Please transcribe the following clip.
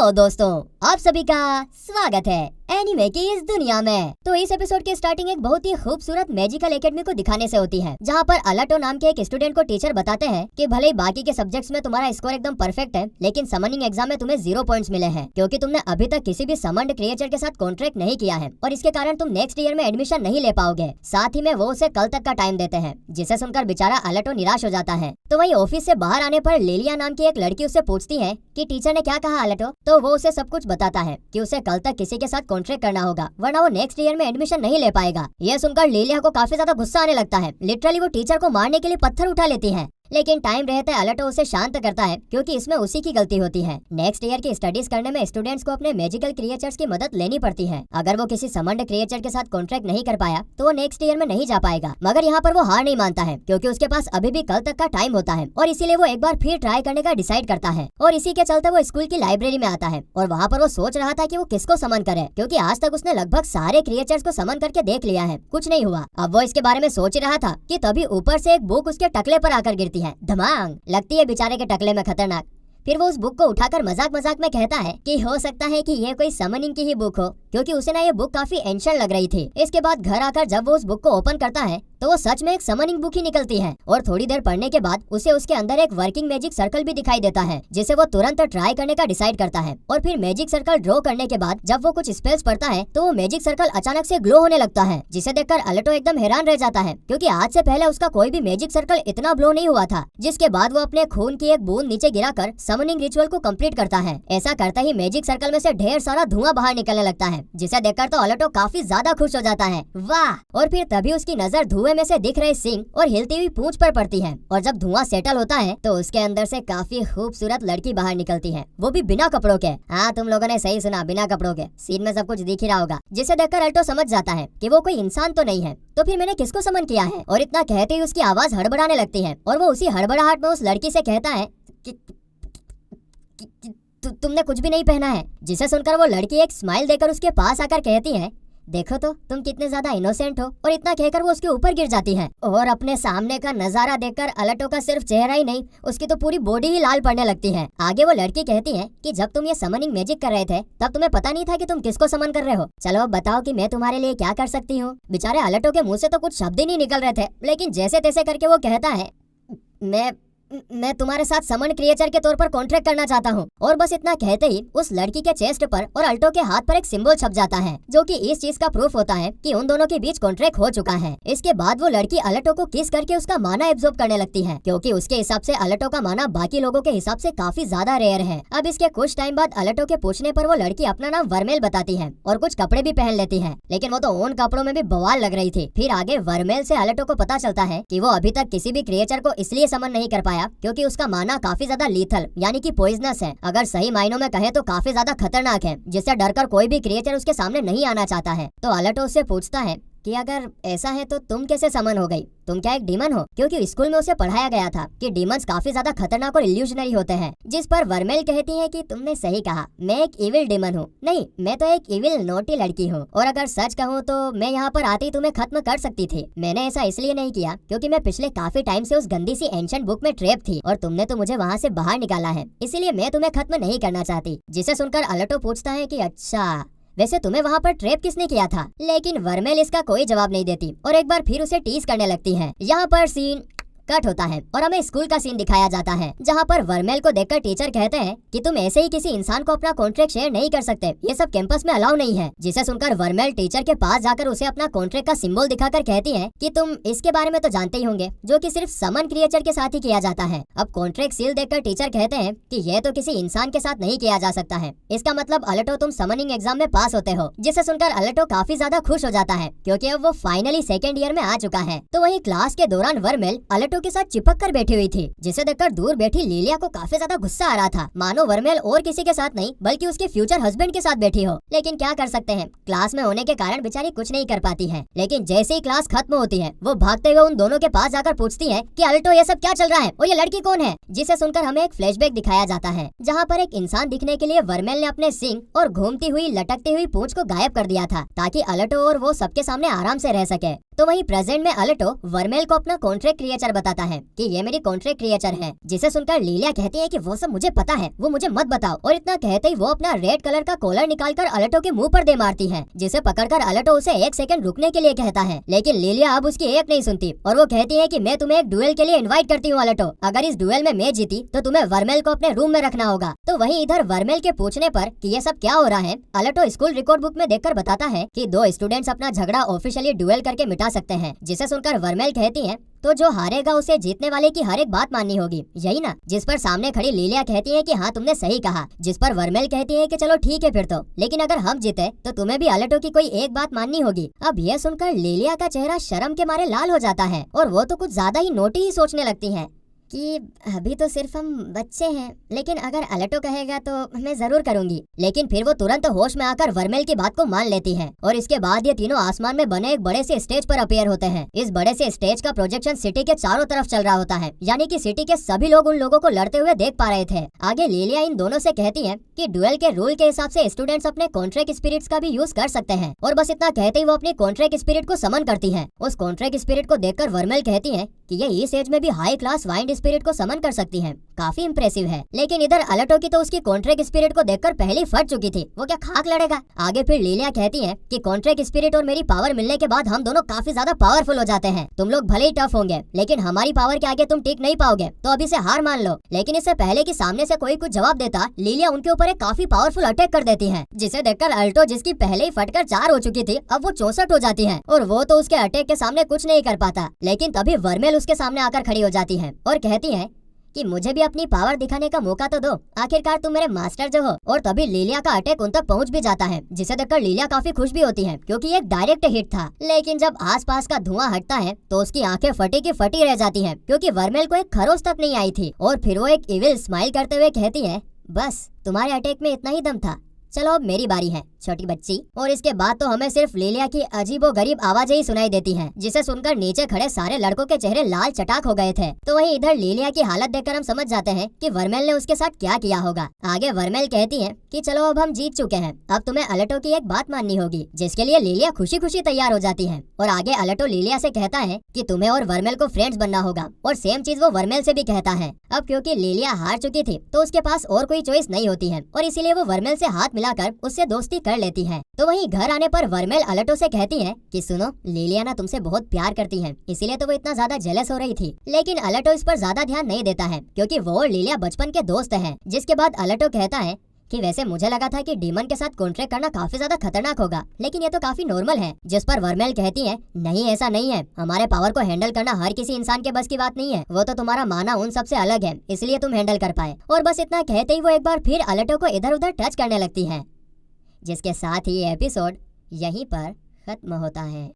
Hello दोस्तों, आप सभी का स्वागत है एनीमे की इस दुनिया में। तो इस एपिसोड की स्टार्टिंग एक बहुत ही खूबसूरत मैजिकल एकेडमी को दिखाने से होती है, जहाँ पर अलटो नाम के एक स्टूडेंट को टीचर बताते हैं कि भले ही बाकी के सब्जेक्ट्स में तुम्हारा स्कोर एकदम परफेक्ट है, लेकिन समनिंग एग्जाम में तुम्हें 0 पॉइंट्स मिले हैं, क्योंकि तुमने अभी तक किसी भी समन्ड क्रिएचर के साथ कॉन्ट्रैक्ट नहीं किया है और इसके कारण तुम नेक्स्ट ईयर में एडमिशन नहीं ले पाओगे। साथ ही में वो उसे कल तक का टाइम देते हैं, जिसे सुनकर बेचारा अलटो निराश हो जाता है। तो वही ऑफिस से बाहर आने पर लिलिया नाम की एक लड़की उससे पूछती है कि टीचर ने क्या कहा अलटो, तो वो उसे सब कुछ बताता है कि उसे कल तक किसी के साथ कॉन्ट्रैक्ट करना होगा, वरना वो नेक्स्ट ईयर में एडमिशन नहीं ले पाएगा। यह सुनकर लिलिया को काफी ज्यादा गुस्सा आने लगता है। लिटरली वो टीचर को मारने के लिए पत्थर उठा लेती है, लेकिन टाइम रहते अलटो उसे शांत करता है, क्योंकि इसमें उसी की गलती होती है। नेक्स्ट ईयर की स्टडीज करने में स्टूडेंट्स को अपने मैजिकल क्रिएचर्स की मदद लेनी पड़ती है। अगर वो किसी समन्ड क्रिएचर के साथ कॉन्ट्रैक्ट नहीं कर पाया तो वो नेक्स्ट ईयर में नहीं जा पाएगा। मगर यहाँ पर वो हार नहीं मानता है, क्योंकि उसके पास अभी भी कल तक का टाइम होता है और इसीलिए वो एक बार फिर ट्राई करने का डिसाइड करता है। और इसी के चलते वो स्कूल की लाइब्रेरी में आता है और वहाँ पर वो सोच रहा था कि वो किसको समन करे, क्योंकि आज तक उसने लगभग सारे क्रिएचर्स को समन करके देख लिया है, कुछ नहीं हुआ। अब वो इसके बारे में सोच रहा था कि तभी ऊपर से एक बुक उसके टकले पर आकर गिरती है। धमांग लगती है बेचारे के टकले में खतरनाक। फिर वो उस बुक को उठाकर मजाक मजाक में कहता है कि हो सकता है कि ये कोई समनिंग की ही बुक हो, क्योंकि उसे ना ये बुक काफी एंशिएंट लग रही थी। इसके बाद घर आकर जब वो उस बुक को ओपन करता है तो वो सच में एक समनिंग बुक ही निकलती है और थोड़ी देर पढ़ने के बाद उसे उसके अंदर एक वर्किंग मैजिक सर्कल भी दिखाई देता है, जिसे वो तुरंत ट्राई करने का डिसाइड करता है। और फिर मैजिक सर्कल ड्रॉ करने के बाद जब वो कुछ स्पेल्स पढ़ता है तो वो मैजिक सर्कल अचानक से ग्लो होने लगता है, जिसे देखकर अलटो एकदम हैरान रह जाता है, क्योंकि आज से पहले उसका कोई भी मैजिक सर्कल इतना ग्लो नहीं हुआ था। जिसके बाद वो अपने खून की एक बूंद नीचे गिराकर समनिंग रिचुअल को कंप्लीट करता है। ऐसा करते ही मैजिक सर्कल में से ढेर सारा धुआं बाहर निकलने लगता है, जिसे देखकर तो अलटो काफी ज्यादा खुश हो जाता है। वाह! और फिर तभी उसकी नजर धुएं में से दिख रहे सिंह और हिलती हुई पूंछ पर पड़ती है, और जब धुआं सेटल होता है तो उसके अंदर से काफी खूबसूरत लड़की बाहर निकलती है, वो भी बिना कपड़ों के। हाँ, तुम लोगों ने सही सुना, बिना कपड़ों के। सीन में सब कुछ दिख ही रहा होगा, जिसे देखकर अल्टो समझ जाता है कि वो कोई इंसान तो नहीं है। तो फिर मैंने किसको समन किया है? और इतना कहते ही उसकी आवाज हड़बड़ाने लगती है और वो उसी हड़बड़ाहट में उस लड़की से कहता है कि तुमने कुछ भी नहीं पहना है। जिसे सुनकर वो लड़की एक स्माइल देकर उसके पास आकर कहती है, देखो तो तुम कितने ज्यादा इनोसेंट हो। और इतना कहकर वो उसके ऊपर गिर जाती है और अपने सामने का नजारा देखकर अलटो का सिर्फ चेहरा ही नहीं, उसकी तो पूरी बॉडी ही लाल पड़ने लगती है। आगे वो लड़की कहती है कि जब तुम ये समनिंग मैजिक कर रहे थे तब तुम्हें पता नहीं था कि तुम किसको समन कर रहे हो। चलो बताओ कि मैं तुम्हारे लिए क्या कर सकती हूँ। बेचारे अलटो के मुँह से तो कुछ शब्द ही नहीं निकल रहे थे, लेकिन जैसे तैसे करके वो कहता है, मैं तुम्हारे साथ समन क्रिएचर के तौर पर कॉन्ट्रैक्ट करना चाहता हूँ। और बस इतना कहते ही उस लड़की के चेस्ट पर और अल्टो के हाथ पर एक सिंबल छप जाता है, जो कि इस चीज का प्रूफ होता है कि उन दोनों के बीच कॉन्ट्रैक्ट हो चुका है। इसके बाद वो लड़की अल्टो को किस करके उसका माना एब्जॉर्ब करने लगती है, क्योंकि उसके हिसाब से अल्टो का माना बाकी लोगों के हिसाब से काफी ज्यादा रेयर है। अब इसके कुछ टाइम बाद अल्टो के पूछने पर वो लड़की अपना नाम वर्मेल बताती है और कुछ कपड़े भी पहन लेती है, लेकिन वो तो उन कपड़ों में भी बवाल लग रही थी। फिर आगे वर्मेल से अल्टो को पता चलता है कि वो अभी तक किसी भी क्रिएचर को इसलिए समन नहीं कर पाया क्योंकि उसका माना काफी ज्यादा लीथल यानी कि पॉइजनस है। अगर सही मायनों में कहे तो काफी ज्यादा खतरनाक है, जिससे डरकर कोई भी क्रिएचर उसके सामने नहीं आना चाहता है। तो अल्टो उससे पूछता है कि अगर ऐसा है तो तुम कैसे समन हो गई? तुम क्या एक डीमन हो? क्योंकि स्कूल में उसे पढ़ाया गया था कि डीमंस काफी ज्यादा खतरनाक और इल्यूजनरी होते हैं। जिस पर वर्मेल कहती है कि तुमने सही कहा, मैं एक इविल डीमन हूँ। नहीं, मैं तो एक इविल नोटी लड़की हूँ, और अगर सच कहूँ तो मैं यहाँ पर आते ही तुम्हें खत्म कर सकती थी। मैंने ऐसा इसलिए नहीं किया क्योंकि मैं पिछले काफी टाइम से उस गंदी सी एंशिएंट बुक में ट्रैप थी और तुमने तो मुझे वहाँ से बाहर निकाला है, इसीलिए मैं तुम्हें खत्म नहीं करना चाहती। जिसे सुनकर अल्टो पूछता है कि अच्छा, वैसे तुम्हें वहाँ पर ट्रैप किसने किया था? लेकिन वर्मेल इसका कोई जवाब नहीं देती और एक बार फिर उसे टीज करने लगती है। यहाँ पर सीन कट होता है और हमें स्कूल का सीन दिखाया जाता है, जहाँ पर वर्मेल को देखकर टीचर कहते हैं कि तुम ऐसे ही किसी इंसान को अपना कॉन्ट्रैक्ट शेयर नहीं कर सकते, ये सब कैंपस में अलाउ नहीं है। जिसे सुनकर वर्मेल टीचर के पास जाकर उसे अपना कॉन्ट्रैक्ट का सिंबल दिखाकर कहती है कि तुम इसके बारे में तो जानते ही होंगे, जो कि सिर्फ समन क्रिएचर के साथ ही किया जाता है। अब कॉन्ट्रैक्ट सील देखकर टीचर कहते हैं कि यह तो किसी इंसान के साथ नहीं किया जा सकता है, इसका मतलब अल्टो तुम समनिंग एग्जाम में पास होते हो। जिसे सुनकर अल्टो काफी ज्यादा खुश हो जाता है, क्योंकि अब वो फाइनली सेकेंड ईयर में आ चुका है। तो वही क्लास के दौरान वर्मेल अल्टो के साथ चिपक कर बैठी हुई थी, जिसे देखकर दूर बैठी लिलिया को काफी ज्यादा गुस्सा आ रहा था, मानो वर्मेल और किसी के साथ नहीं बल्कि उसके फ्यूचर हस्बैंड के साथ बैठी हो। लेकिन क्या कर सकते हैं, क्लास में होने के कारण बेचारी कुछ नहीं कर पाती है। लेकिन जैसे ही क्लास खत्म होती है वो भागते हुए उन दोनों के पास जाकर पूछती है कि अल्टो ये सब क्या चल रहा है और ये लड़की कौन है? जिसे सुनकर हमें एक फ्लैशबैक दिखाया जाता है, जहाँ पर एक इंसान दिखने के लिए वर्मेल ने अपने सिंग और घूमती हुई लटकती हुई पूंछ को गायब कर दिया था, ताकि अल्टो और वो सबके सामने आराम से रह सके। तो वहीं प्रेजेंट में अलटो वर्मेल को अपना कॉन्ट्रैक्ट क्रिएचर बताता है कि ये मेरी कॉन्ट्रैक्ट क्रिएचर है, जिसे सुनकर लिलिया कहती है कि वो सब मुझे पता है, वो मुझे मत बताओ। और इतना कहते ही वो अपना रेड कलर का कॉलर निकालकर अलटो के मुंह पर दे मारती है, जिसे पकड़कर अलटो उसे 1 सेकंड रुकने के लिए कहता है। लेकिन लिलिया अब उसकी एक नहीं सुनती और वो कहती है कि मैं तुम्हें एक डुएल के लिए इनवाइट करती हूँ अलटो, अगर इस डुएल में मैं जीती तो तुम्हें वर्मेल को अपने रूम में रखना होगा। तो वहीं इधर वर्मेल के पूछने पर कि ये सब क्या हो रहा है, अलटो स्कूल रिकॉर्ड बुक में देखकर बताता है कि 2 स्टूडेंट्स अपना झगड़ा ऑफिशियली डुएल करके मिटा सकते हैं, जिसे सुनकर वर्मेल कहती है तो जो हारेगा उसे जीतने वाले की हर एक बात माननी होगी, यही ना। जिस पर सामने खड़ी लिलिया कहती है कि हाँ तुमने सही कहा, जिस पर वर्मेल कहती है कि चलो ठीक है फिर तो, लेकिन अगर हम जीते तो तुम्हें भी अलटो की कोई एक बात माननी होगी। अब यह सुनकर लिलिया का चेहरा शर्म के मारे लाल हो जाता है और वो तो कुछ ज्यादा ही नोटी ही सोचने लगती है कि अभी तो सिर्फ हम बच्चे हैं, लेकिन अगर अलटो कहेगा तो मैं जरूर करूंगी। लेकिन फिर वो तुरंत होश में आकर वर्मेल की बात को मान लेती है और इसके बाद ये तीनों आसमान में बने एक बड़े से स्टेज पर अपीयर होते हैं। इस बड़े से स्टेज का प्रोजेक्शन सिटी के चारों तरफ चल रहा होता है, यानी कि सिटी के सभी लोग उन लोगों को लड़ते हुए देख पा रहे थे। आगे लिलिया इन दोनों से कहती है कि डुएल के रूल के हिसाब से स्टूडेंट्स अपने कॉन्ट्रैक्ट स्पिरिट्स का भी यूज कर सकते हैं, और बस इतना कहते ही वो अपनी कॉन्ट्रैक्ट स्पिरिट को समन करती है। उस कॉन्ट्रैक्ट स्पिरिट को देखकर वर्मेल कहती है कि ये इस एज में भी हाई क्लास वाइंड स्पिरिट को समन कर सकती है, काफी इंप्रेसिव है। लेकिन इधर अलटो की तो उसकी कॉन्ट्रैक्ट स्पिरिट को देखकर पहले फट चुकी थी, वो क्या खाक लड़ेगा। आगे फिर लिलिया कहती है कि कॉन्ट्रैक्ट स्पिरिट और मेरी पावर मिलने के बाद हम दोनों काफी ज्यादा पावरफुल हो जाते हैं। तुम लोग भले ही टफ होंगे, लेकिन हमारी पावर के आगे तुम टिक नहीं पाओगे, तो अभी से हार मान लो। लेकिन इससे पहले कि सामने से कोई कुछ जवाब देता, लिलिया उनके ऊपर एक काफी पावरफुल अटैक कर देती है, जिसे देखकर अलटो, जिसकी पहले ही फटकर 4 हो चुकी थी, अब वो 64 हो जाती है और वो तो उसके अटैक के सामने कुछ नहीं कर पाता। लेकिन तभी वर्मेल उसके सामने आकर खड़ी हो जाती है और कहती है कि मुझे भी अपनी पावर दिखाने का मौका तो दो, आखिरकार तुम मेरे मास्टर जो हो। और तभी लिलिया का अटैक उन तक पहुंच भी जाता है, जिसे देखकर लिलिया काफी खुश भी होती है, क्योंकि एक डायरेक्ट हिट था। लेकिन जब आसपास का धुआं हटता है तो उसकी आंखें फटी की फटी रह जाती हैं, क्योंकि वर्मेल को एक खरोच तक नहीं आई थी। और फिर वो एक इविल स्माइल करते हुए कहती है, बस तुम्हारे अटैक में इतना ही दम था, चलो अब मेरी बारी है छोटी बच्ची। और इसके बाद तो हमें सिर्फ लिलिया की अजीबो गरीब आवाजें ही सुनाई देती हैं, जिसे सुनकर नीचे खड़े सारे लड़कों के चेहरे लाल चटाक हो गए थे। तो वहीं इधर लिलिया की हालत देखकर हम समझ जाते हैं कि वर्मेल ने उसके साथ क्या किया होगा। आगे वर्मेल कहती है कि चलो अब हम जीत चुके हैं, अब तुम्हें अलटो की एक बात माननी होगी, जिसके लिए लिलिया खुशी खुशी तैयार हो जाती है। और आगे अलटो लिलिया से कहता है कि तुम्हें और वर्मेल को फ्रेंड्स बनना होगा, और सेम चीज वो वर्मेल से भी कहता है। अब क्योंकि लिलिया हार चुकी थी तो उसके पास और कोई चॉइस नहीं होती है, और इसीलिए वो वर्मेल से हाथ मिलाकर उससे दोस्ती कर लेती है। तो वहीं घर आने पर वर्मेल अलटो से कहती है कि सुनो, लिलिया ना तुमसे बहुत प्यार करती है, इसीलिए तो वो इतना ज्यादा जेलस हो रही थी। लेकिन अलटो इस पर ज्यादा ध्यान नहीं देता है, क्योंकि वो और लिलिया बचपन के दोस्त हैं। जिसके बाद अलटो कहता है कि वैसे मुझे लगा था कि डीमन के साथ कॉन्ट्रैक्ट करना काफी ज्यादा खतरनाक होगा, लेकिन ये तो काफी नॉर्मल है। जिस पर वर्मेल कहती है, नहीं ऐसा नहीं है, हमारे पावर को हैंडल करना हर किसी इंसान के बस की बात नहीं है, वो तो तुम्हारा माना उन सबसे अलग है, इसलिए तुम हैंडल कर पाए। और बस इतना कहते ही वो एक बार फिर अलटो को इधर उधर टच करने लगती है, जिसके साथ ही ये एपिसोड यहीं पर खत्म होता है।